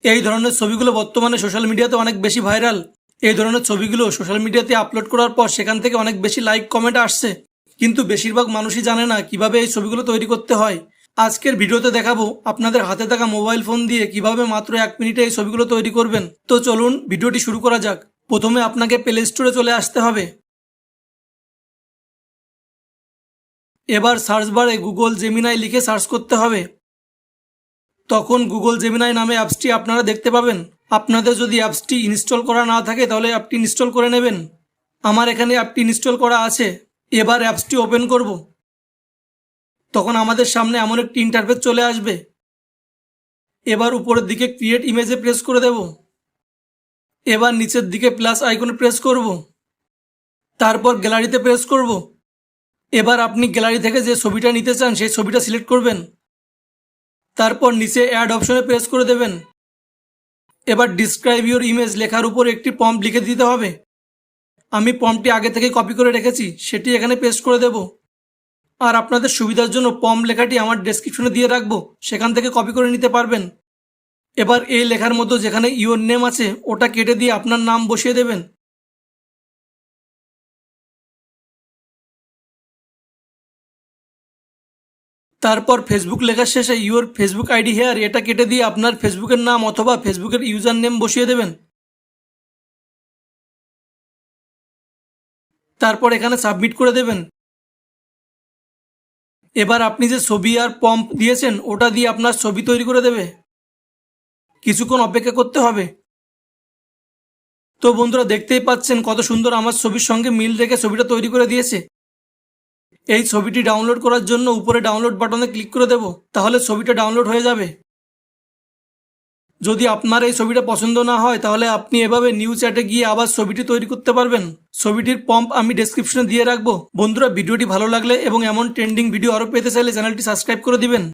এই ধরনের ছবিগুলো বর্তমানে সোশ্যাল মিডিয়াতে অনেক বেশি ভাইরাল। এই ধরনের ছবিগুলো সোশ্যাল মিডিয়াতে আপলোড করার পর সেখান থেকে অনেক বেশি লাইক কমেন্ট আসছে, কিন্তু বেশিরভাগ মানুষই জানে না কিভাবে এই ছবিগুলো তৈরি করতে হয়। আজকের ভিডিওতে দেখাবো আপনাদের হাতে থাকা মোবাইল ফোন দিয়ে কিভাবে মাত্র 1 মিনিটে এই ছবিগুলো তৈরি করবেন। তো চলুন ভিডিওটি শুরু করা যাক। প্রথমে আপনাকে প্লে স্টোরে চলে আসতে হবে। এবার সার্চ বারে গুগল জেমিনাই লিখে সার্চ করতে হবে। তখন গুগল জেমিনাই নামে অ্যাপসটি আপনারা দেখতে পাবেন। আপনাদের যদি অ্যাপসটি ইনস্টল করা না থাকে তাহলে অ্যাপটি ইনস্টল করে নেবেন। আমার এখানে অ্যাপটি ইনস্টল করা আছে। এবার অ্যাপসটি ওপেন করব। তখন আমাদের সামনে এমন একটি ইন্টারফেস চলে আসবে। এবার উপরের দিকে ক্রিয়েট ইমেজে প্রেস করে দেব। এবার নিচের দিকে প্লাস আইকনে প্রেস করব। তারপর গ্যালারিতে প্রেস করব। এবার আপনি গ্যালারি থেকে যে ছবিটা নিতে চান সেই ছবিটা সিলেক্ট করবেন। তারপর নিচে অ্যাড অপশনে প্রেস করে দেবেন। এবার ডিসক্রাইব ইউর ইমেজ লেখার উপর একটি প্রম্পট লিখে দিতে হবে। আমি প্রম্পটটি আগে থেকে কপি করে রেখেছি, সেটি এখানে পেস্ট করে দেব। আর আপনাদের সুবিধার জন্য প্রম্পট লেখাটি আমার ডেসক্রিপশনে দিয়ে রাখবো, সেখান থেকে কপি করে নিতে পারবেন। এবার এই লেখার মধ্যে যেখানে ইউর নেম আছে ওটা কেটে দিয়ে আপনার নাম বসিয়ে দেবেন। তারপর ফেসবুক লেখার শেষে ইউর ফেসবুক আইডি হেয়ার এটা কেটে দিয়ে আপনার ফেসবুকের নাম অথবা ফেসবুকের ইউজার নেম বসিয়ে দেবেন। তারপর এখানে সাবমিট করে দেবেন। এবার আপনি যে ছবি আর প্রম্পট দিয়েছেন ওটা দিয়ে আপনার ছবি তৈরি করে দেবে। কিছুক্ষণ অপেক্ষা করতে হবে। তো বন্ধুরা, দেখতেই পাচ্ছেন কত সুন্দর আমার ছবির সঙ্গে মিল রেখে ছবিটা তৈরি করে দিয়েছে। এই ছবিটি ডাউনলোড করার জন্য উপরে ডাউনলোড বাটনে ক্লিক করে দেব, তাহলে ছবিটা ডাউনলোড হয়ে যাবে। যদি আপনার এই ছবিটা পছন্দ না হয় তাহলে আপনি এভাবে নিউ চ্যাটে গিয়ে আবার ছবিটি তৈরি করতে পারবেন। ছবিটির প্রম্পট আমি ডেসক্রিপশনে দিয়ে রাখবো। বন্ধুরা, ভিডিওটি ভালো লাগলে এবং এমন ট্রেন্ডিং ভিডিও আরও পেতে চাইলে চ্যানেলটি সাবস্ক্রাইব করে দিবেন।